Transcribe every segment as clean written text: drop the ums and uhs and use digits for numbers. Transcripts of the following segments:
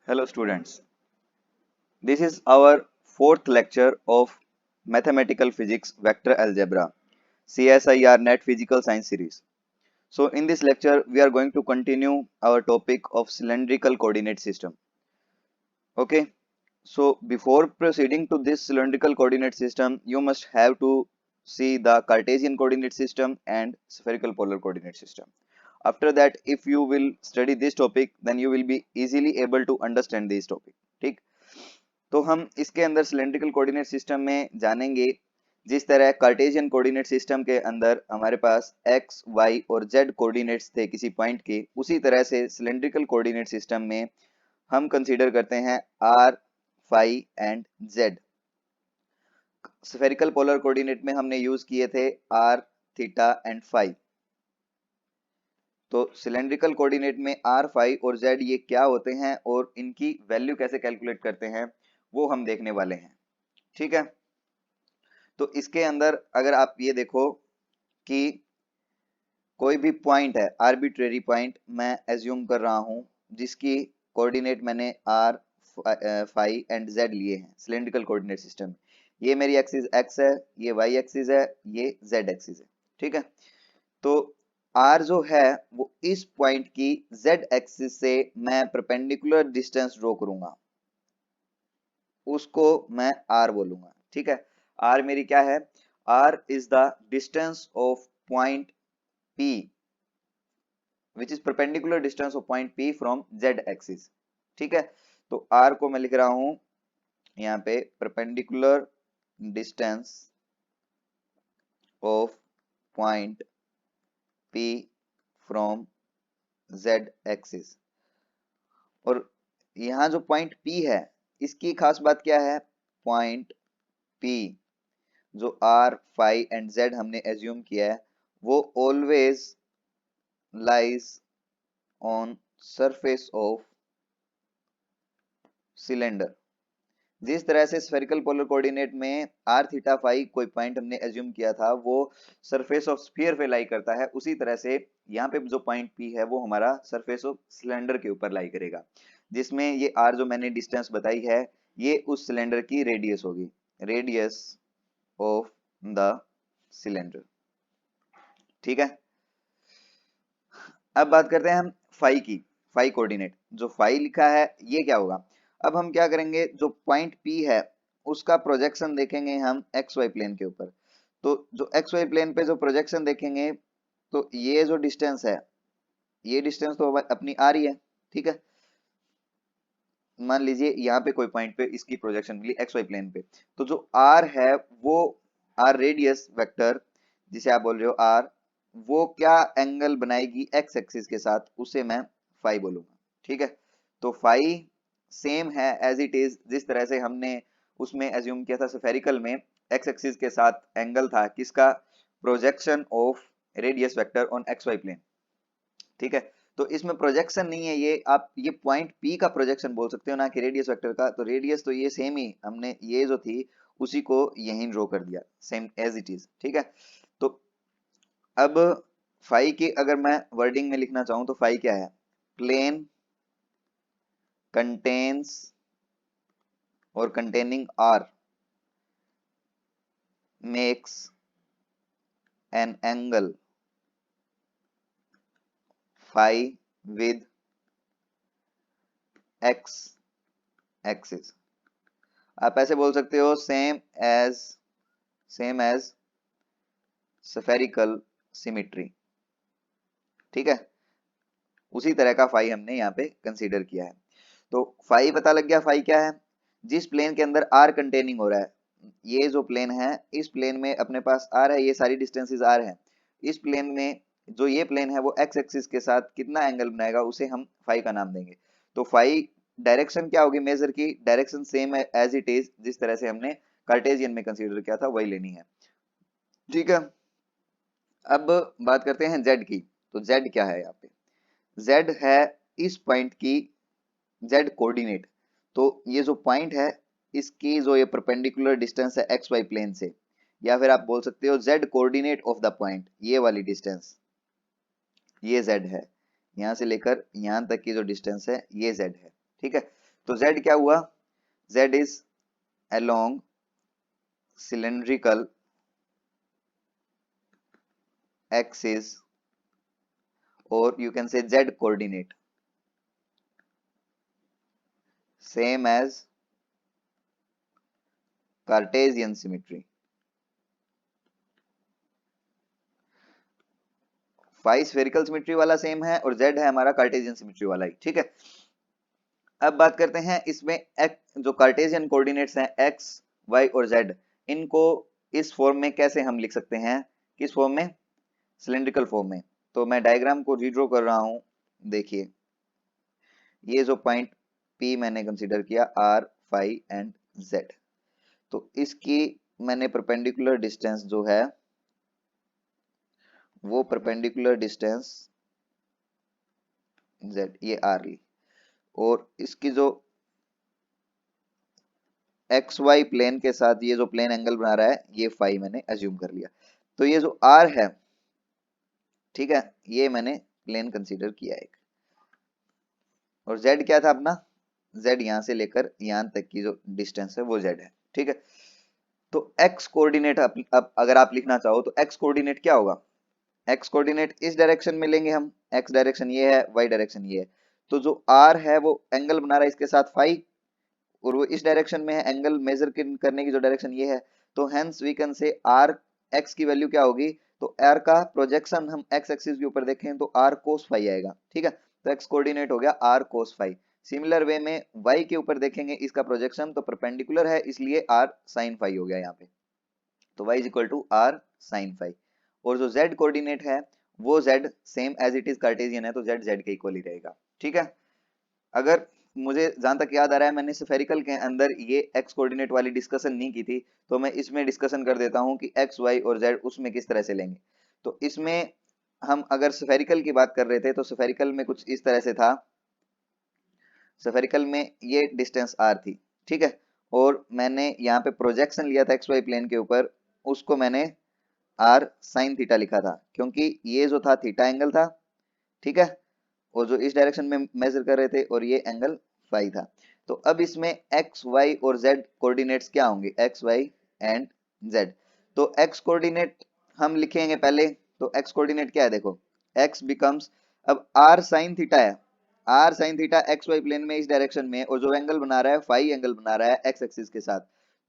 Hello students, this is our fourth lecture of Mathematical Physics Vector Algebra CSIR NET Physical Science series. So in this lecture we are going to continue our topic of cylindrical coordinate system. Okay, so before proceeding to this cylindrical coordinate system you must have to see the Cartesian coordinate system and spherical polar coordinate system. After that if you will study this topic then you will be easily able to understand this topic. ठीक, तो हम इसके अंदर cylindrical coordinate system में जानेंगे। जिस तरह Cartesian coordinate system के अंदर हमारे पास एक्स वाई और जेड कोऑर्डिनेट्स थे किसी पॉइंट के, उसी तरह से सिलेंड्रिकल कोऑर्डिनेट सिस्टम में हम कंसीडर करते हैं r, phi and z. Spherical polar coordinate में हमने यूज किए थे आर, थीटा एंड फाई। तो सिलेंड्रिकल कोऑर्डिनेट में आर, फाई और जेड ये क्या होते हैं और इनकी वैल्यू कैसे कैलकुलेट करते हैं वो हम देखने वाले हैं। ठीक है, तो इसके अंदर अगर आप ये देखो कि कोई भी पॉइंट है, आर्बिट्रेरी पॉइंट मैं एज्यूम कर रहा हूं जिसकी कोऑर्डिनेट मैंने आर, फाई एंड जेड लिए हैं सिलेंड्रिकल कोऑर्डिनेट सिस्टम में। ये मेरी एक्सिस एक्स है, ये वाई एक्सिस है, ये जेड एक्सिस है। ठीक है, तो आर जो है वो इस पॉइंट की जेड एक्सिस से मैं परपेंडिकुलर डिस्टेंस ड्रॉ करूंगा, उसको मैं आर बोलूंगा। ठीक है, आर मेरी क्या है? R is the distance of point P which is perpendicular distance of point P from Z axis। ठीक है, तो R को मैं लिख रहा हूं यहाँ पे perpendicular distance of point P from Z axis। और यहाँ जो पॉइंट P है इसकी खास बात क्या है? पॉइंट P जो R, फाई एंड Z हमने एज्यूम किया है वो always lies on surface of cylinder। जिस तरह से स्फेरिकल पोलर कोऑर्डिनेट में आर, थीटा, फाई कोई पॉइंट हमने एज्यूम किया था वो सरफेस ऑफ स्फीयर पे लाई करता है, उसी तरह से यहाँ पे जो पॉइंट पी है वो हमारा सरफेस ऑफ सिलेंडर के ऊपर लाई करेगा, जिसमें ये आर जो मैंने डिस्टेंस बताई है ये उस सिलेंडर की रेडियस होगी, रेडियस ऑफ द सिलेंडर। ठीक है, अब बात करते हैं हम फाई की। फाई कोऑर्डिनेट जो फाई लिखा है ये क्या होगा? अब हम क्या करेंगे, जो पॉइंट P है उसका प्रोजेक्शन देखेंगे हम एक्स वाई प्लेन के ऊपर। तो जो एक्स वाई प्लेन पे जो प्रोजेक्शन देखेंगे तो ये जो डिस्टेंस है ये डिस्टेंस तो अपनी आ रही है। ठीक है, मान लीजिए यहाँ पे कोई पॉइंट पे इसकी प्रोजेक्शन मिली एक्स वाई प्लेन पे, तो जो आर है वो आर रेडियस वेक्टर जिसे आप बोल रहे हो आर, वो क्या एंगल बनाएगी एक्स एक्सिस के साथ, उसे मैं फाई बोलूंगा। ठीक है, तो फाई सेम है एज इट इज जिस तरह से हमने उसमें एज्यूम किया था स्फेरिकल में एक्स एक्सिस के साथ एंगल था किसका? Projection of radius vector on x y plane. ठीक है, तो इसमें प्रोजेक्शन नहीं है, ये आप ये पॉइंट P का प्रोजेक्शन बोल सकते हो ना कि रेडियस वेक्टर का। तो रेडियस तो ये सेम ही हमने ये जो थी उसी को यहीं ड्रॉ कर दिया सेम एज इट इज। ठीक है, तो अब फाई की अगर मैं वर्डिंग में लिखना चाहूं तो फाई क्या है? प्लेन कंटेन्स और containing r makes an angle phi with x axis. आप ऐसे बोल सकते हो सेम एज स्फेरिकल सिमेट्री। ठीक है, उसी तरह का फाई हमने यहाँ पे कंसीडर किया है। तो फाई पता लग गया। फाई क्या है? जिस प्लेन के अंदर आर कंटेनिंग हो रहा है, ये जो प्लेन है इस प्लेन में अपने पास आर है, ये सारी डिस्टेंसेस आर है। इस प्लेन में जो ये प्लेन है वो एक्स एक्सिस के साथ कितना एंगल बनाएगा उसे हम फाई का नाम देंगे। तो फाई डायरेक्शन क्या होगी? मेजर की डायरेक्शन सेम है एज इट इज जिस तरह से हमने कार्टेशियन में कंसीडर किया था वही लेनी है। ठीक है, अब बात करते हैं जेड की। तो जेड क्या है? यहाँ पे जेड है इस पॉइंट की जेड कोऑर्डिनेट। तो ये जो पॉइंट है इसकी जो ये परपेंडिकुलर डिस्टेंस है एक्स वाई प्लेन से, या फिर आप बोल सकते हो Z coordinate of the point, ये वाली डिस्टेंस ये जेड है, यहां से लेकर यहां तक की जो डिस्टेंस है ये जेड है। ठीक है, तो z क्या हुआ, z is along cylindrical axis or you can say z coordinate same as Cartesian symmetry. Phi spherical symmetry वाला सेम है और z है हमारा कार्टेशियन सिमेट्री वाला ही, ठीक है। अब बात करते हैं इसमें जो कार्टेशियन कोऑर्डिनेट्स हैं x, y और z, इनको इस फॉर्म में कैसे हम लिख सकते हैं, किस फॉर्म में, सिलेंड्रिकल फॉर्म में। तो मैं डायग्राम को रीड्रॉ कर रहा हूं, देखिए ये जो पॉइंट P मैंने कंसीडर किया r, फाई एंड z, तो इसकी मैंने परपेंडिकुलर डिस्टेंस जो है वो परपेंडिकुलर डिस्टेंस z, ये r ली, और इसकी जो एक्स वाई प्लेन के साथ ये जो प्लेन एंगल बना रहा है ये फाई मैंने एज्यूम कर लिया। तो ये जो आर है, ठीक है, ये मैंने प्लेन कंसीडर किया एक, और जेड क्या था अपना, जेड यहां से लेकर यहां तक की जो डिस्टेंस है वो जेड है, ठीक है। तो एक्स कोऑर्डिनेट अब अगर आप लिखना चाहो तो एक्स कोऑर्डिनेट क्या होगा, एक्स कोऑर्डिनेट इस डायरेक्शन में लेंगे हम, एक्स डायरेक्शन ये है, वाई डायरेक्शन ये है, तो जो आर है वो एंगल बना रहा है इसके साथ फाई, और वो इस डायरेक्शन में है, एंगल मेजर करने की जो डायरेक्शन ये है, तो hence we can say r x की वैल्यू क्या होगी, तो आर का प्रोजेक्शन हम एक्स एक्सिस के ऊपर देखें तो आर कोस फाई आएगा, ठीक है। तो एक्स कोऑर्डिनेट हो गया r cos phi. Similar way में वाई के ऊपर देखेंगे इसका प्रोजेक्शन, तो परपेंडिकुलर है इसलिए आर साइन फाई हो गया यहाँ पे, तो y is equal to r sine phi. और जो z कोऑर्डिनेट है वो z same as it is Cartesian है, तो z z के इक्वल ही रहेगा, ठीक है। अगर मुझे जहां तक याद आ रहा है मैंने स्फेरिकल के अंदर ये x कोऑर्डिनेट वाली डिस्कशन नहीं की थी, तो मैं इसमें डिस्कशन कर देता हूं कि x, y और z उसमें किस तरह से लेंगे। तो इसमें हम अगर स्फेरिकल की बात कर रहे थे तो स्फेरिकल में कुछ इस तरह से था, स्फेरिकल में ये डिस्टेंस r थी, ठीक है, और मैंने यहाँ पे प्रोजेक्शन लिया था xy प्लेन के ऊपर, उसको मैंने r साइन थीटा लिखा था, क्योंकि ये जो था थीटा एंगल था, ठीक है, और जो इस डायरेक्शन में मेजर कर रहे थे और ये एंगल फाई था। तो अब इसमें एक्स, वाई और जेड कोऑर्डिनेट्स क्या होंगे, एक्स, वाई एंड जेड। तो एक्स कोऑर्डिनेट हम लिखेंगे पहले, तो एक्स कोऑर्डिनेट क्या है, देखो एक्स बिकम्स, अब आर साइन थीटा है, r sine theta x y plane में इस डायरेक्शन में, और जो एंगल बना रहा है फाई एंगल बना रहा है एक्स एक्सिस के साथ,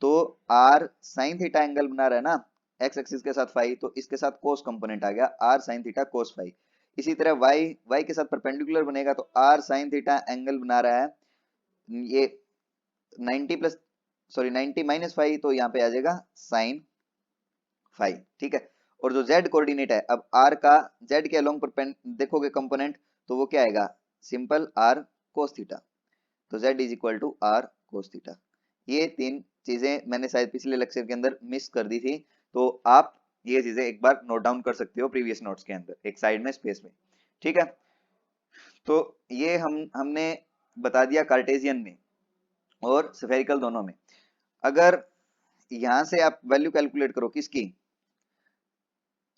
तो आर साइन थीटा एंगल बना रहा है ना एक्स एक्सिस के साथ फाई, तो इसके साथ कोस कंपोनेंट आ गया r sine theta cos phi. इसी तरह y के साथ परपेंडिकुलर बनेगा तो r sin थीटा एंगल बना रहा है ये 90 प्लस, सॉरी 90 माइनस फाइव, तो यहाँ पे आ जाएगा sin फाइव, ठीक है। और जो z कोऑर्डिनेट है, अब r का z के अलोंग देखोगे कंपोनेंट, तो वो क्या आएगा, सिंपल r cos थीटा, तो z is equal to r cos theta. ये तीन चीजें मैंने शायद पिछले लेक्चर के अंदर मिस कर दी थी, तो आप ये चीजें एक बार नोट डाउन कर सकते हो प्रीवियस नोट्स के अंदर एक साइड में स्पेस में, ठीक है। तो ये हमने बता दिया कार्टेशियन में और स्फेरिकल दोनों में। अगर यहां से आप वैल्यू कैलकुलेट करो किसकी,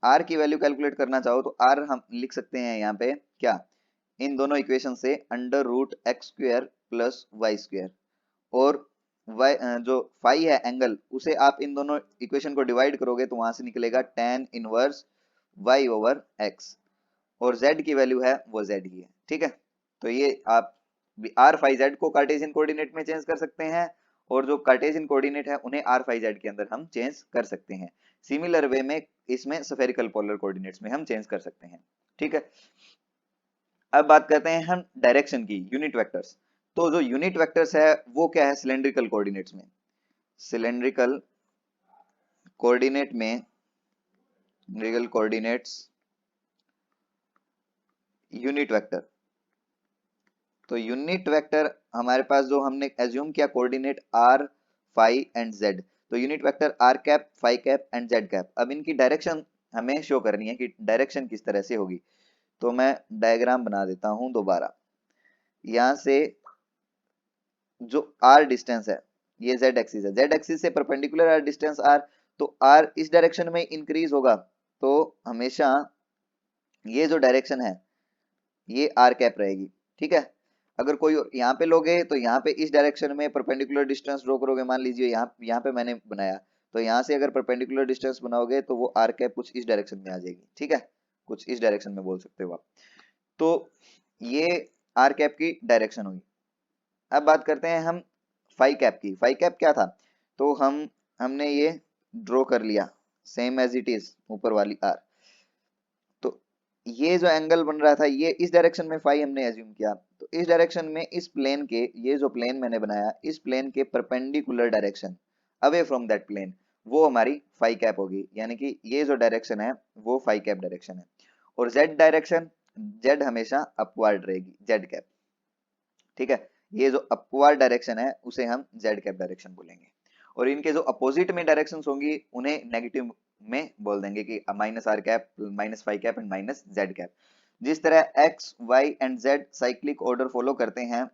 आर की वैल्यू कैलकुलेट करना चाहो तो आर हम लिख सकते हैं यहाँ पे क्या, इन दोनों इक्वेशन से under root x square plus y square, और y जो फाई है एंगल, उसे आप इन दोनों इक्वेशन को डिवाइड करोगे तो वहां से निकलेगा tan inverse y over x, और z की वैल्यू है वो z ही है, ठीक है। तो ये आप आर फाई जेड को कार्टेशियन कोऑर्डिनेट में चेंज कर सकते हैं, और जो कार्टेशियन कोऑर्डिनेट है उन्हें आर फाई जेड के अंदर हम चेंज कर सकते हैं। सिमिलर वे में इसमें स्फेरिकल पोलर कोऑर्डिनेट्स में हम चेंज कर सकते हैं, ठीक है। अब बात करते हैं हम डायरेक्शन की, यूनिट वेक्टर्स। तो जो यूनिट वेक्टर्स है वो क्या है सिलेंड्रिकल कोऑर्डिनेट्स में, सिलेंड्रिकल कोऑर्डिनेट में, सिलेंड्रिकल कोऑर्डिनेट्स यूनिट वेक्टर, तो यूनिट वेक्टर हमारे पास जो हमने एज्यूम किया coordinate R, phi and Z, तो unit vector R cap, phi cap and Z cap. अब इनकी डायरेक्शन हमें शो करनी है कि डायरेक्शन किस तरह से होगी, तो मैं डायग्राम बना देता हूं दोबारा। यहां से जो आर डिस्टेंस है ये जेड एक्सिस है, जेड एक्सिस से परपेंडिकुलर आर डिस्टेंस आर, तो आर इस डायरेक्शन में इंक्रीज होगा, तो हमेशा ये जो डायरेक्शन है ये आर कैप रहेगी, ठीक है। अगर कोई यहाँ पे लोगे तो यहाँ पे इस डायरेक्शन में परपेंडिकुलर डिस्टेंस ड्रॉ करोगे, मान लीजिए यहाँ पे मैंने बनाया, तो यहाँ से अगर परपेंडिकुलर डिस्टेंस बनाओगे तो वो आर कैप कुछ इस डायरेक्शन में आ जाएगी, ठीक है, कुछ इस डायरेक्शन में बोल सकते हो आप। तो ये आर कैप की डायरेक्शन हुई। अब बात करते हैं हम फाई कैप की। फाई कैप क्या था, तो हमने ये ड्रॉ कर लिया सेम एज इट इज ऊपर वाली आर। तो ये जो एंगल बन रहा था ये इस डायरेक्शन में फाई हमने एज्यूम किया, तो इस डायरेक्शन में इस प्लेन के, ये जो प्लेन मैंने बनाया इस प्लेन के perpendicular direction away from that plane, वो हमारी फाई कैप होगी, यानी कि ये जो डायरेक्शन है वो फाई कैप डायरेक्शन है। और जेड डायरेक्शन, जेड हमेशा अपवर्ड रहेगी, जेड कैप, ठीक है। ये जो अपवर्ड डायरेक्शन है उसे हम जेड कैप डायरेक्शन बोलेंगे, और इनके जो अपोजिट में डायरेक्शंस होंगी उन्हें नेगेटिव में बोल देंगे कि minus r cap, minus phi cap and minus z cap. जिस तरह x y and z cyclic order follow करते हैं,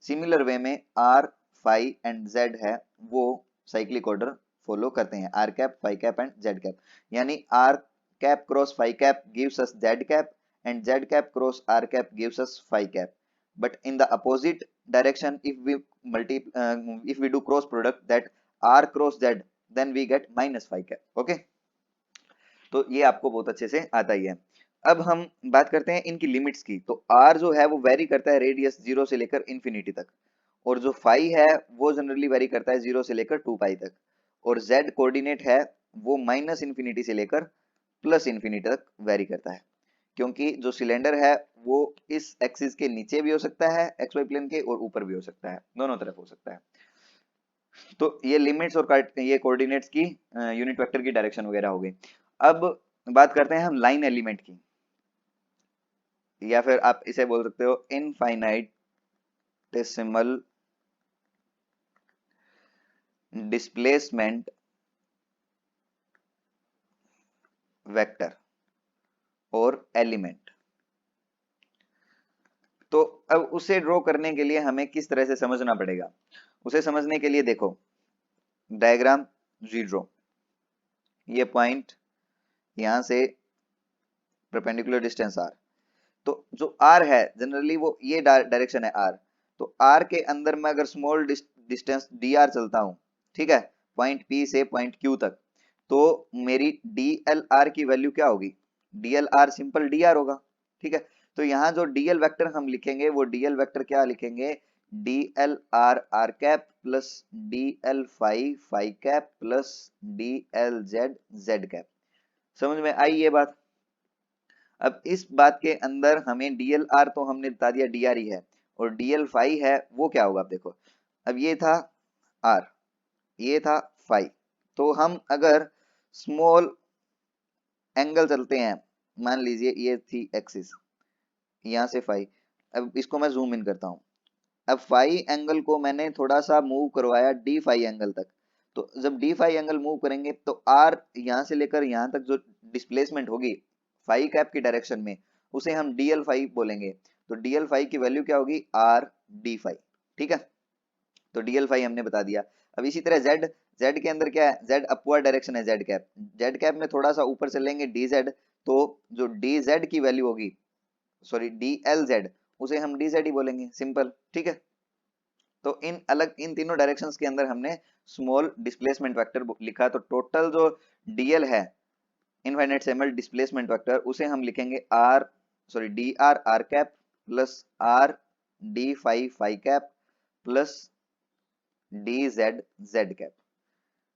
सिमिलर वे में आर फाई एंड जेड है वो साइक्लिक ऑर्डर फॉलो करते हैं, R cap phi cap and Z cap. यानी R cap cross phi cap gives us Z cap and z cap cross r cap gives us phi cap, but in the opposite direction if we do cross product that r cross z then we get minus phi cap। okay, तो ये आपको बहुत अच्छे से आता ही है। अब हम बात करते हैं इनकी लिमिट्स की। तो r जो है वो वेरी करता है रेडियस 0 से लेकर इंफिनिटी तक, और जो फाई है वो जनरली वेरी करता है 0 से लेकर 2 पाई तक, और z कोऑर्डिनेट है वो माइनस इंफिनिटी से लेकर प्लस इंफिनिटी तक वेरी करता है, क्योंकि जो सिलेंडर है वो इस एक्सिस के नीचे भी हो सकता है एक्स वाई प्लेन के, और ऊपर भी हो सकता है, दोनों तरफ हो सकता है। तो ये लिमिट्स और ये कोऑर्डिनेट्स की यूनिट वेक्टर की डायरेक्शन वगैरह हो गई। अब बात करते हैं हम लाइन एलिमेंट की, या फिर आप इसे बोल सकते हो इनफाइनाइटेसिमल डिस्प्लेसमेंट वेक्टर और एलिमेंट। तो अब उसे ड्रॉ करने के लिए हमें किस तरह से समझना पड़ेगा, उसे समझने के लिए देखो डायग्राम ड्रॉ, ये पॉइंट यहां से परपेंडिकुलर डिस्टेंस आर, तो जो आर है जनरली वो ये डायरेक्शन है आर, तो आर के अंदर मैं अगर स्मॉल डिस्टेंस डी आर चलता हूं, ठीक है, पॉइंट पी से पॉइंट क्यू तक, तो मेरी डी एल आर की वैल्यू क्या होगी, D l are simple D R होगा, ठीक है। तो यहाँ जो डी एल वैक्टर हम लिखेंगे वो डी एल वैक्टर क्या लिखेंगे, d l r r cap plus d l phi phi cap plus d l z z cap. समझ में आई ये बात। अब इस बात के अंदर हमें डीएल आर तो हमने बता दिया डी आर ही है, और डीएल फाई है वो क्या होगा, आप देखो अब ये था आर, ये था फाई, तो हम अगर स्मॉल एंगल चलते हैं, मान लीजिए ये थी एक्सिस, यहां से फाई, अब इसको मैं जूम इन करता हूं, अब फाई एंगल को मैंने थोड़ा सा मूव करवाया डी फाई एंगल तक, तो जब डी फाई एंगल मूव करेंगे तो आर यहां से लेकर यहां तक जो डिस्प्लेसमेंट होगी फाई कैप की डायरेक्शन में उसे हम डीएल फाई बोलेंगे, तो डीएल फाई की वैल्यू क्या होगी आर डी फाई, ठीक है। तो डीएल फाई हमने बता दिया। अब इसी तरह जेड, जेड के अंदर क्या है, जेड अपवर्ड डायरेक्शन है, जेड कैप, जेड कैप में थोड़ा सा ऊपर चलेंगे डी जेड, तो जो डी जेड की वैल्यू होगी, सॉरी डी एल जेड, उसे हम डी जेड ही बोलेंगे, सिंपल, ठीक है। तो इन तीनों डायरेक्शंस के अंदर हमने स्मॉल डिस्प्लेसमेंट वेक्टर लिखा, तो टोटल जो डीएल है इनफाइनाइटेसिमल डिस्प्लेसमेंट वेक्टर उसे हम लिखेंगे r, sorry d r r cap plus r d phi phi cap plus d z z cap,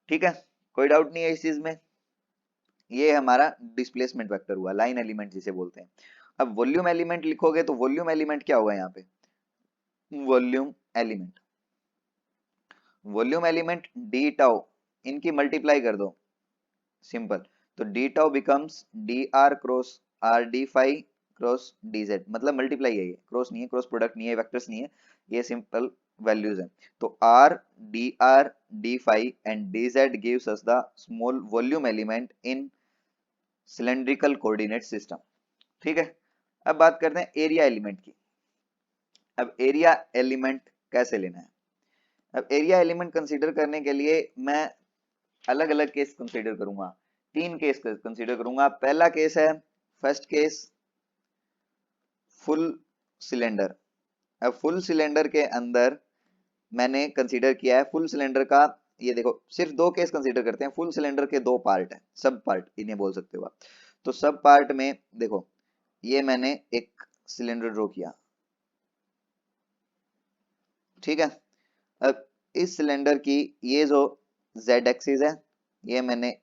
ठीक है। कोई डाउट नहीं है इस चीज में। ये हमारा डिस्प्लेसमेंट वेक्टर हुआ, लाइन एलिमेंट जिसे बोलते हैं। अब वॉल्यूम एलिमेंट लिखोगे तो वॉल्यूम एलिमेंट क्या होगा यहाँ पे, volume element, volume element d tau, इनकी मल्टीप्लाई कर दो, सिंपल, तो d tau becomes d r cross r d phi cross d z, मतलब मल्टीप्लाई है, ये क्रॉस नहीं है, क्रॉस प्रोडक्ट नहीं है, वेक्टर्स नहीं है, ये सिंपल वैल्यूज है। तो r d phi and d z gives us the small volume element in cylindrical coordinate system, ठीक है। अब बात करते हैं एरिया एलिमेंट की। अब एरिया एलिमेंट कैसे लेना है, अब एरिया एलिमेंट कंसीडर करने के लिए मैं अलग अलग केस कंसीडर करूंगा, तीन केस कंसीडर करूंगा। पहला केस है, फर्स्ट केस फुल सिलेंडर, अब फुल सिलेंडर के अंदर मैंने कंसीडर किया है फुल सिलेंडर का, ये देखो सिर्फ दो केस कंसीडर करते हैं। फुल सिलेंडर के दो पार्ट हैं, सब पार्ट इन्हें बोल सकते हो आप। तो सब पार्ट में देखो ये मैंने एक सिलेंडर ड्रॉ किया, ठीक है। अब इस सिलेंडर की ये जो z एक्सिस है ये मैंने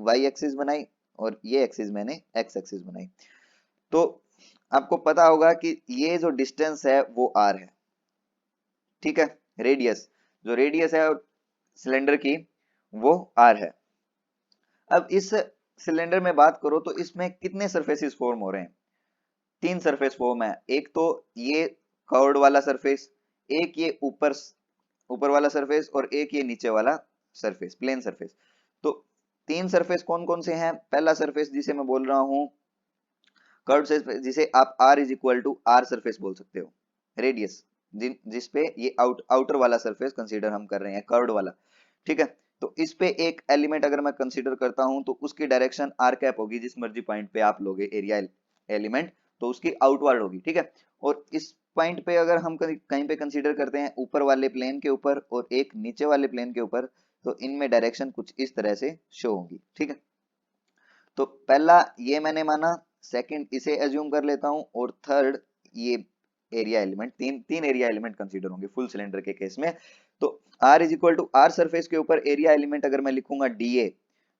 y एक्सिस बनाई, और ये एक्सिस मैंने x एक्सिस बनाई। तो आपको पता होगा कि ये जो डिस्टेंस है वो r है, ठीक है। रेडियस, जो रेडियस है सिलेंडर की वो r है। अब इस सिलेंडर में बात करो तो इसमें कितने सरफेसेस फॉर्म हो रहे हैं? तीन सरफेस फॉर्म है। एक तो ये कर्व्ड वाला सरफेस, एक ये ऊपर ऊपर वाला सरफेस, और एक ये नीचे वाला सरफेस, प्लेन सरफेस। तो तीन सरफेस कौन कौन से हैं? पहला सरफेस जिसे मैं बोल रहा हूं कर्व्ड सरफेस, जिसे आप r is equal to r surface बोल सकते हो, रेडियस जिसपे ये आउटर वाला सरफेस कंसीडर हम कर रहे हैं, कर्व्ड वाला, ठीक है। तो इस पे एक एलिमेंट अगर मैं कंसीडर करता हूं तो उसकी डायरेक्शन आर कैप होगी, जिस मर्जी पॉइंट पे आप लोगे एरिया एलिमेंट, तो उसकी आउटवर्ड होगी, ठीक है। और इस पॉइंट पे अगर हम कहीं पे कंसीडर करते हैं ऊपर वाले प्लेन के ऊपर और एक नीचे वाले प्लेन के ऊपर, तो इनमें डायरेक्शन कुछ इस तरह से शो होगी, ठीक है। तो पहला ये मैंने माना, सेकंड इसे एज्यूम कर लेता हूं, और थर्ड ये एरिया एलिमेंट, तीन तीन एरिया एलिमेंट कंसीडर होंगे फुल सिलेंडर के केस में। तो r is equal to r surface के ऊपर एरिया एलिमेंट अगर मैं लिखूंगा dA,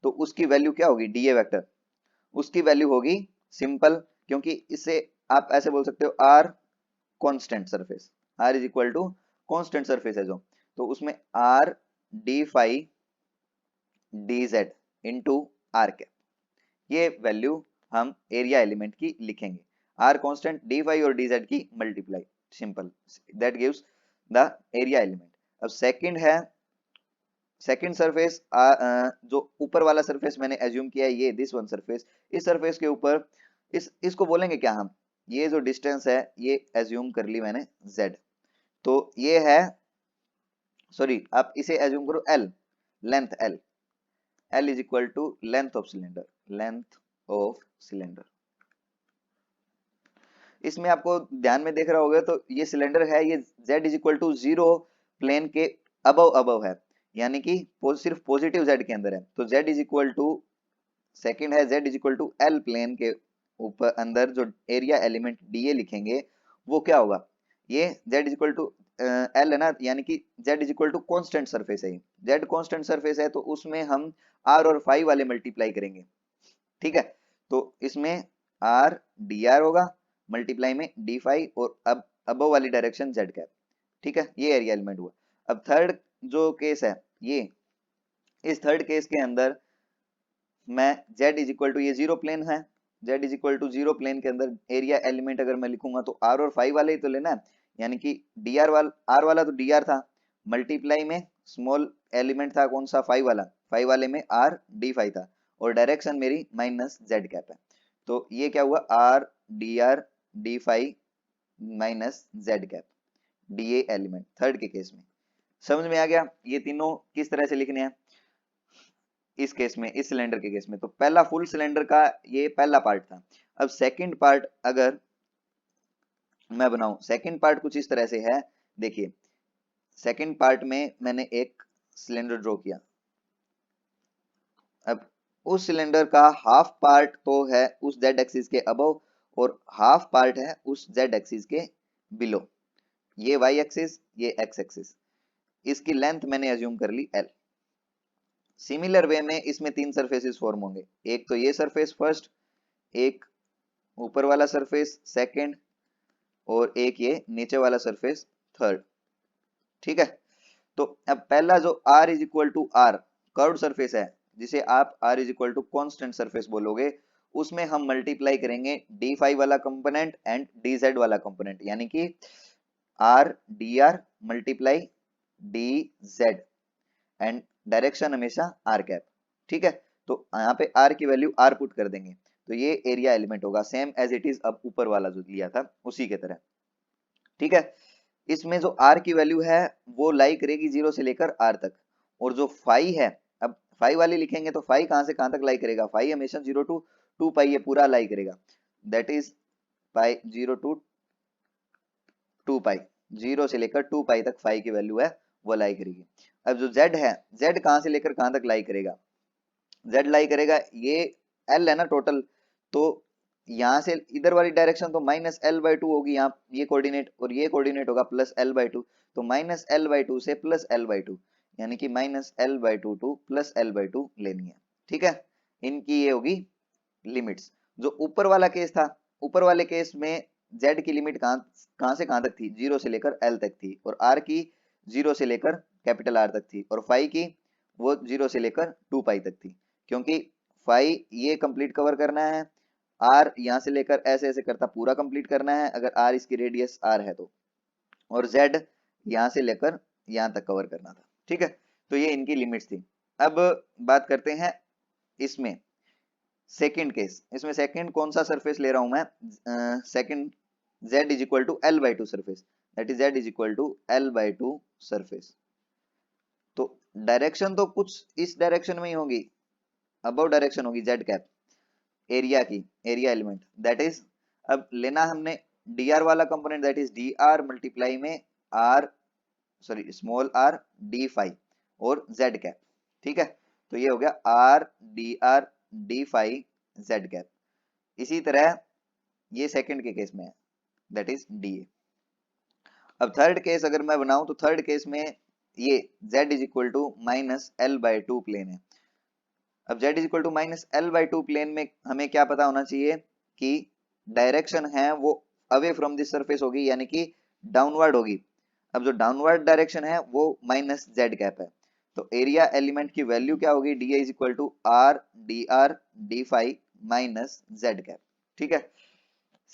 तो उसकी वैल्यू क्या होगी? dA वेक्टर, उसकी वैल्यू होगी सिंपल, क्योंकि इसे आप ऐसे बोल सकते हो r constant surface, r is equal to constant surface है जो, तो उसमें r d phi dz into r cap, ये वैल्यू हम एरिया एलिमेंट की लिखेंगे। आर कांस्टेंट, डी फाई और डी जेड की multiply, simple, that gives the area element. अब सेकंड है, सेकंड सरफेस जो ऊपर वाला सरफेस मैंने एज्यूम किया है, ये दिस वन सरफेस, इस सरफेस के ऊपर इसको बोलेंगे क्या हम? ये जो डिस्टेंस है ये एज्यूम कर ली मैंने z, तो ये है, सॉरी आप इसे एज्यूम करो l, length l, l is equal to length of cylinder, length of cylinder. इसमें आपको ध्यान में देख रहा होगा तो ये सिलेंडर है, ये z is equal to 0 plane के अबव अबव है, यानी कि सिर्फ पॉजिटिव z के अंदर है। तो z is equal to, second है z is equal to l plane के ऊपर अंदर जो एरिया एलिमेंट dA लिखेंगे वो क्या होगा? ये z is equal to l है ना, यानी कि z is equal to constant surface है, z कॉन्स्टेंट सरफेस है, तो उसमें हम r और फाई वाले मल्टीप्लाई करेंगे, ठीक है। तो इसमें r dr होगा मल्टीप्लाई में डी फाई, और अब अबव वाली डायरेक्शन z कैप, ठीक है। ये एरिया एलिमेंट हुआ। अब थर्ड जो केस है, ये इस थर्ड केस के अंदर मैं z इज इक्वल टू, ये जीरो प्लेन है, z is equal to zero plane के अंदर एरिया एलिमेंट अगर मैं लिखूंगा तो r और फाई वाले ही तो लेना है, यानी कि dr वाला r वाला तो dr था, मल्टीप्लाई में स्मॉल एलिमेंट था कौन सा? फाई वाला, फाई वाले में r d फाई था, और डायरेक्शन मेरी माइनस z कैप है। तो ये क्या हुआ? r dr d phi minus z cap, dA element third के केस में। समझ में आ गया ये तीनों किस तरह से लिखने हैं इस केस में, इस सिलेंडर के केस में? तो पहला फुल सिलेंडर का ये पहला पार्ट था। अब सेकंड पार्ट अगर मैं बनाऊं, सेकंड पार्ट कुछ इस तरह से है, देखिए सेकंड पार्ट में मैंने एक सिलेंडर ड्रॉ किया। अब उस सिलेंडर का हाफ पार्ट तो है उस z एक्सिस के अबव, और हाफ पार्ट है उस z एक्सिस के बिलो, ये y एक्सिस, ये x एक्सिस, इसकी लेंथ मैंने एज्यूम कर ली l। सिमिलर वे में इसमें तीन सरफेसेस फॉर्म होंगे, एक तो ये सरफेस फर्स्ट, एक ऊपर वाला सरफेस सेकंड, और एक ये नीचे वाला सरफेस थर्ड, ठीक है। तो अब पहला जो r is equal to r curved surface है, जिसे आप r is equal to constant surface बोलोगे, उसमें हम मल्टीप्लाई करेंगे डी फाई वाला कंपोनेंट एंड डी जेड वाला कंपोनेंट, यानी कि r dr multiply d z, and direction हमेशा r कैप, ठीक है। तो यहाँ पे r की वैल्यू r पुट कर देंगे, तो ये एरिया एलिमेंट होगा सेम एज इट इज अब ऊपर वाला जो लिया था उसी के तरह, ठीक है। इसमें जो r की वैल्यू है वो लाई करेगी 0 से लेकर r तक, और जो फाई है, अब फाई वाली लिखेंगे तो फाई कहां से कहां तक लाई करेगा? फाई हमेशा 0 टू 2 पाई ये पूरा लाई करेगा, दैट इज पाई 0 टू 2 पाई, 0 से लेकर 2 पाई तक फाई की वैल्यू है वो लाई करेगी। अब जो z है, z कहां से लेकर कहां तक लाई करेगा, z लाई करेगा ये l है ना टोटल, तो यहां से इधर वाली डायरेक्शन तो माइनस एल बाई टू होगी, यहाँ ये कोऑर्डिनेट और ये कोऑर्डिनेट होगा प्लस एल बाई टू, तो माइनस एल बाई टू से प्लस एल बाई टू, यानी कि minus l by to two plus L by to लेनी है। ठीक है, इनकी ये होगी लिमिट्स। जो ऊपर वाला केस था, ऊपर वाले केस में z की लिमिट कहां कहां से कहां तक थी, 0 से लेकर l तक थी, और r की 0 से लेकर कैपिटल R तक थी, और फाई की वो 0 से लेकर 2 पाई तक थी, क्योंकि फाई ये कंप्लीट कवर करना है, r यहां से लेकर ऐसे ऐसे करता पूरा कंप्लीट करना है अगर r इसकी रेडियस r है तो, और z यहां से लेकर यहां तक कवर करना था। ठीक है, तो ये इनकी लिमिट्स थी। अब बात करते हैं इसमें सेकंड केस, इसमें सेकंड कौन सा सरफेस ले रहा हूं मैं, second z is equal to l by two surface, that is z is equal to l by two surface. तो डायरेक्शन तो कुछ इस डायरेक्शन में ही होगी, अबव डायरेक्शन होगी z कैप एरिया की, एरिया एलिमेंट दैट इज, अब लेना हमने dr वाला component that is dr multiply में r, sorry small r d phi और z कैप। ठीक है, तो ये हो गया r dr d phi z cap. इसी तरह ये सेकंड के केस में है दैट इज dA। अब थर्ड केस अगर मैं बनाऊं तो थर्ड केस में ये z is equal to minus l by two plane है। अब z is equal to minus l by two plane में हमें क्या पता होना चाहिए कि डायरेक्शन है वो अवे फ्रॉम दिस सरफेस होगी, यानी कि डाउनवर्ड होगी। अब जो डाउनवर्ड डायरेक्शन है वो माइनस जेड कैप है, तो एरिया एलिमेंट की वैल्यू क्या होगी, d is equal to r d phi minus z cap. ठीक है,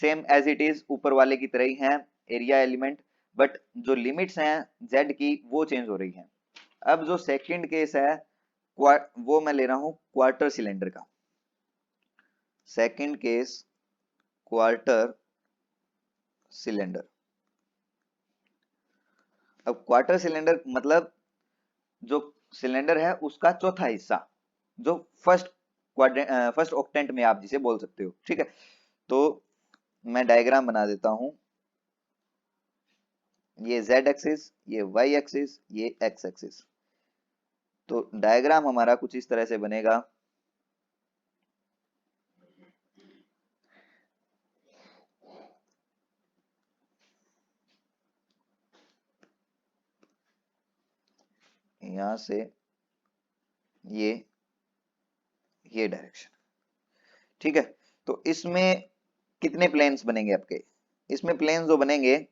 सेम एज इट इज ऊपर वाले की तरह ही है एरिया एलिमेंट, बट जो लिमिट्स हैं जेड की वो चेंज हो रही हैं। अब जो सेकंड केस है वो मैं ले रहा हूं क्वार्टर सिलेंडर का। Second case quarter cylinder. अब क्वार्टर सिलेंडर मतलब जो सिलेंडर है उसका चौथा हिस्सा, जो फर्स्ट क्वाड्रेंट फर्स्ट ऑक्टेंट में आप जिसे बोल सकते हो। ठीक है, तो मैं डायग्राम बना देता हूं, ये z एक्सिस, ये y एक्सिस, ये x एक्सिस। तो डायग्राम हमारा कुछ इस तरह से बनेगा। यहां से ये डायरेक्शन। ठीक है, तो इसमें कितने प्लेन्स बनेंगे आपके, इसमें प्लेन्स जो बनेंगे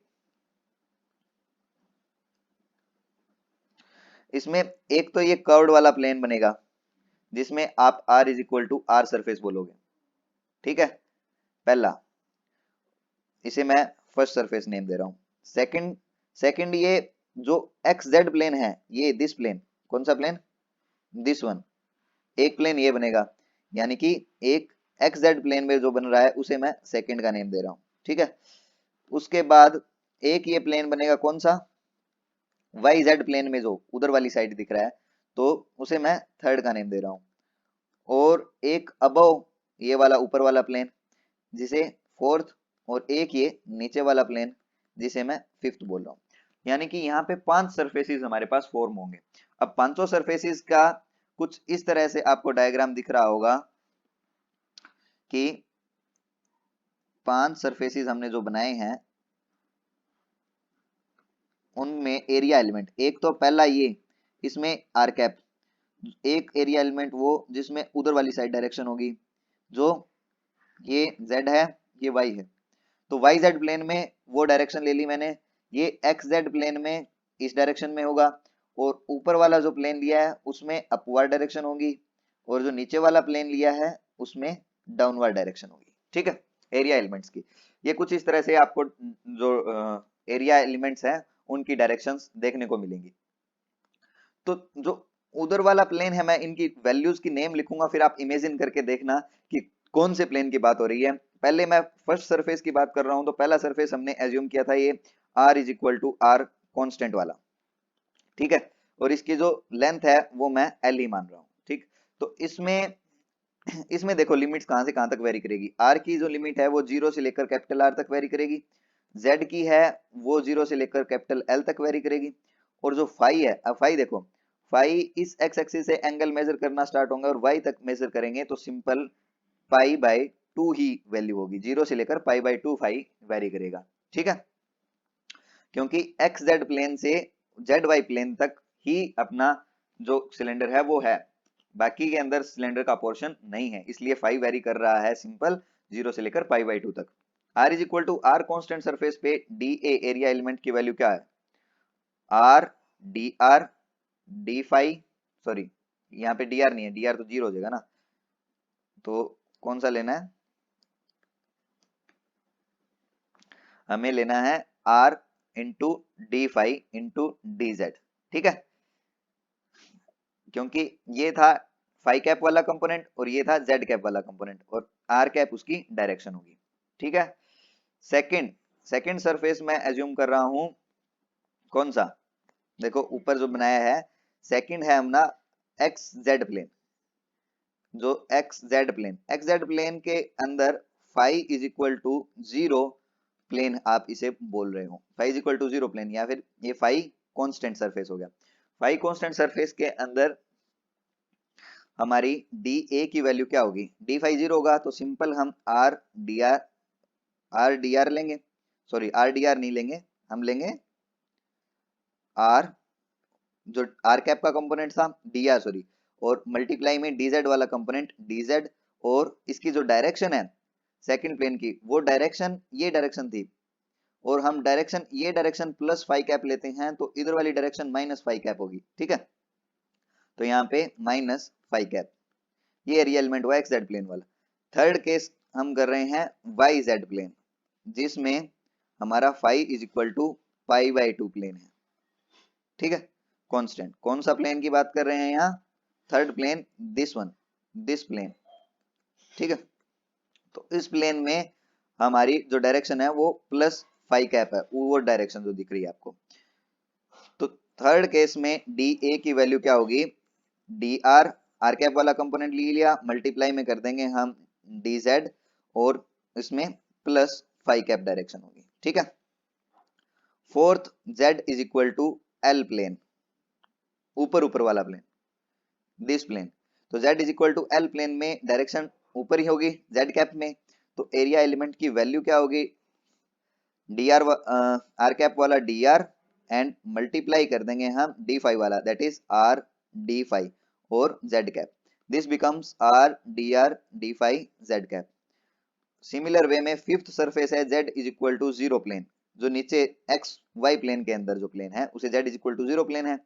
इसमें एक तो ये कर्व्ड वाला प्लेन बनेगा जिसमें आप r is equal to r surface बोलोगे। ठीक है, पहला इसे मैं फर्स्ट सरफेस नेम दे रहा हूं। सेकंड सेकंड ये जो एक्स जेड प्लेन है, ये दिस प्लेन, कौन सा प्लेन, दिस वन, एक प्लेन ये बनेगा, यानी कि एक एक्स जेड प्लेन में जो बन रहा है उसे मैं सेकंड का नेम दे रहा हूं। ठीक है, उसके बाद एक ये प्लेन बनेगा कौन सा, वाई जेड प्लेन में जो उधर वाली साइड दिख रहा है, तो उसे मैं थर्ड का नेम दे रहा हूं। और एक अबव ये वाला ऊपर वाला प्लेन जिसे फोर्थ, और एक ये नीचे वाला प्लेन जिसे मैं फिफ्थ बोल रहा हूं। यानी कि यहाँ पे 5 सरफेसेस हमारे पास फॉर्म होंगे। अब पांचों सरफेसेस का कुछ इस तरह से आपको डायग्राम दिख रहा होगा कि 5 सरफेसेस हमने जो बनाए हैं उनमें एरिया एलिमेंट, एक तो पहला ये, इसमें आर कैप, एक एरिया एलिमेंट वो जिसमें उधर वाली साइड डायरेक्शन होगी, जो ये z है ये y है, तो वाई जेड प्लेन में वो डायरेक्शन ले ली मैंने, ये एक्स जेड प्लेन में इस डायरेक्शन में होगा, और ऊपर वाला जो प्लेन लिया है उसमें अपवर्ड डायरेक्शन होगी, और जो नीचे वाला प्लेन लिया है उसमें डाउनवर्ड डायरेक्शन होगी। ठीक है, एरिया एलिमेंट्स की ये कुछ इस तरह से आपको जो एरिया एलिमेंट्स हैं उनकी डायरेक्शंस देखने को मिलेंगी। तो जो उधर वाला प्लेन है मैं इनकी वैल्यूज की नेम लिखूंगा, फिर आप इमेजिन करके देखना कि कौन से प्लेन की बात हो रही है। पहले मैं फर्स्ट सरफेस की बात कर रहा हूं, तो पहला सरफेस हमने एज्यूम किया था ये r is equal to r constant वाला। ठीक है, और इसकी जो लेंथ है वो मैं l ही मान रहा हूं। ठीक, तो इसमें इसमें देखो लिमिट्स कहां से कहां तक वेरी करेगी, r की जो लिमिट है वो 0 से लेकर कैपिटल R तक वेरी करेगी, z की है वो 0 से लेकर कैपिटल L तक वेरी करेगी। और जो फाई है, अब फाई देखो, फाई इस x एक्सिस से एंगल मेजर करना स्टार्ट होंगे और y तक मेजर करेंगे तो simple pi by 2 he value होगी, 0 से लेकर पाई बाय 2 फाई वेरी करेगा। ठीक है, क्योंकि एक्स जेड प्लेन से जेड वाई प्लेन तक ही अपना जो सिलेंडर है वो है, बाकी के अंदर सिलेंडर का पोर्शन नहीं है, इसलिए फाई वेरी कर रहा है सिंपल 0 से लेकर पाई बाई 2 तक। R is equal to r constant surface पे डी ए एरिया एलिमेंट की वैल्यू क्या है, आर डी फाई, सॉरी यहाँ पे डी आर नहीं है, डी आर तो 0 हो जाएगा ना, तो कौन सा लेना है, हमें लेना है r into d phi into d z. ठीक है, क्योंकि ये था फाई कैप वाला कंपोनेंट और ये था जेड कैप वाला कंपोनेंट और आर कैप उसकी डायरेक्शन होगी। ठीक है, सेकंड सेकंड सरफेस में एज्यूम कर रहा हूं कौन सा, देखो ऊपर जो बनाया है सेकंड है अपना एक्स जेड प्लेन, जो एक्स जेड प्लेन के अंदर phi is equal to 0 plane आप इसे बोल रहे हो, phi is equal to 0 plane, या फिर ये फाई कांस्टेंट सरफेस हो गया। फाई कांस्टेंट सरफेस के अंदर हमारी डी ए की वैल्यू क्या होगी, डी फाई 0 होगा तो सिंपल हम आर डी आर लेंगे, सॉरी आर डी आर नहीं लेंगे, हम लेंगे आर, जो आर कैप का कंपोनेंट था डी आर सॉरी, और मल्टीप्लाई में डीजेड वाला कंपोनेंट डीजेड, और इसकी जो डायरेक्शन है सेकंड प्लेन की वो डायरेक्शन ये डायरेक्शन थी, और हम डायरेक्शन ये डायरेक्शन प्लस फाई कैप लेते हैं तो इधर वाली डायरेक्शन माइनस फाई कैप होगी। ठीक है, तो यहाँ पे माइनस फाई कैप, ये एरिया एलिमेंट हुआ एक्स जेड प्लेन वाला। थर्ड केस हम कर रहे हैं वाई जेड प्लेन, जिसमें हमारा phi is equal to pi by 2 plane है। ठीक है, कांस्टेंट, कौन सा प्लेन की बात कर रहे हैं यहाँ, third plane, this one, this plane. ठीक है, तो इस प्लेन में हमारी जो डायरेक्शन है वो प्लस फाई कैप है, वो डायरेक्शन जो दिख रही है आपको। तो थर्ड केस में डी ए की वैल्यू क्या होगी, डी आर, आर कैप वाला कंपोनेंट ले लिया, मल्टीप्लाई में कर देंगे हम डी जेड, और इसमें प्लस फाई कैप डायरेक्शन होगी। ठीक है, fourth z is equal to L plane, ऊपर ऊपर वाला प्लेन, दिस प्लेन, तो z is equal to L plane में डायरेक्शन ऊपर ही होगी z कैप में, तो एरिया एलिमेंट की वैल्यू क्या होगी, डी आर, आर कैप वाला डी आर एंड मल्टीप्लाई कर देंगे हम डी फाई वाला, that is r d phi और z cap, this becomes r d phi z cap. Similar way में फिफ्थ सरफेस है z is equal to 0 plane, जो नीचे एक्स वाई प्लेन के अंदर जो प्लेन है उसे z is equal to 0 plane है।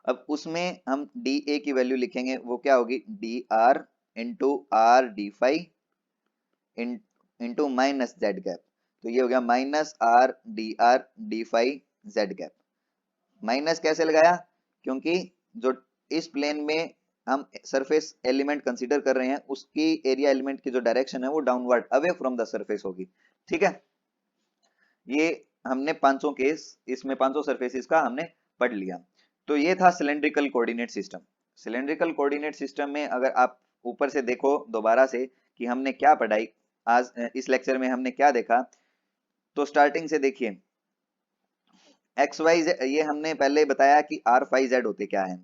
अब उसमें हम डी ए की वैल्यू लिखेंगे, वो क्या होगी, d r into r d phi into minus z cap, तो ये हो गया minus r d phi z cap. Minus कैसे लगाया, क्योंकि जो इस प्लेन में हम सरफेस एलिमेंट कंसीडर कर रहे हैं उसकी एरिया एलिमेंट की जो डायरेक्शन है वो downward away from the surface होगी। ठीक है, ये हमने 500 केस, इसमें 500 सरफेसेस का हमने पढ़ लिया। तो ये था cylindrical coordinate system. Cylindrical coordinate system में अगर आप ऊपर से देखो दोबारा से कि हमने क्या पढ़ाई आज इस लेक्चर में, हमने क्या देखा, तो स्टार्टिंग से देखिए एक्स वाई जेड, ये हमने पहले बताया कि आर फाई जेड होते क्या है,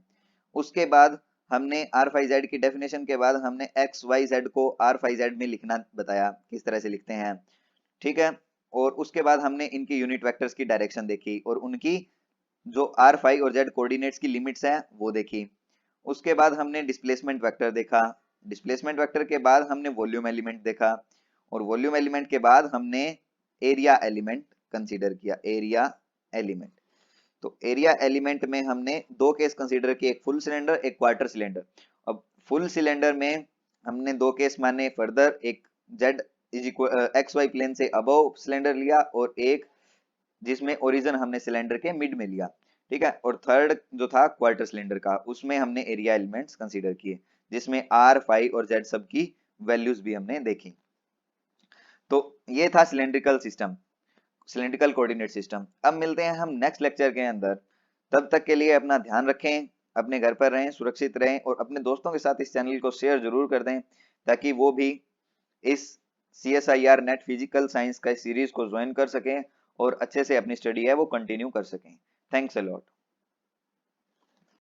उसके बाद हमने आर फाई जेड की डेफिनेशन के बाद हमने एक्स वाई जेड को आर फाई जेड में लिखना बताया, किस तरह से लिखते हैं। ठीक है, और उसके बाद हमने इनकी यूनिट वेक्टर्स की डायरेक्शन देखी और उनकी जो आर फाई और जेड कोऑर्डिनेट्स की लिमिट्स हैं वो देखी। उसके बाद हमने डिस्प्लेसमेंट वेक्टर देखा, डिस्प्लेसमेंट वेक्टर के बाद हमने वॉल्यूम एलिमेंट देखा, और वॉल्यूम एलिमेंट के बाद हमने एरिया एलिमेंट कंसीडर किया, एरिया एलिमेंट। तो एरिया एलिमेंट में हमने दो केस कंसीडर किए, एक फुल सिलेंडर एक क्वार्टर सिलेंडर। अब फुल सिलेंडर में हमने दो केस माने फर्दर, एक z is equal x y plane से अबव सिलेंडर लिया और एक जिसमें ओरिजिन हमने सिलेंडर के मिड में लिया। ठीक है, और थर्ड जो था क्वार्टर सिलेंडर का, उसमें हमने एरिया एलिमेंट्स कंसीडर किए जिसमें आर फाई और जेड सब की वैल्यूज भी हमने देखी। तो ये था cylindrical system, cylindrical coordinate system. अब मिलते हैं हम नेक्स्ट लेक्चर के अंदर, तब तक के लिए अपना ध्यान रखें, अपने घर पर रहें, सुरक्षित रहें और अपने दोस्तों के साथ इस चैनल को शेयर जरूर कर दें ताकि वो भी इस CSIR नेट फिजिकल साइंस का सीरीज को ज्वाइन कर सकें और अच्छे से अपनी स्टडी है वो कंटिन्यू कर सकें। Thanks a lot.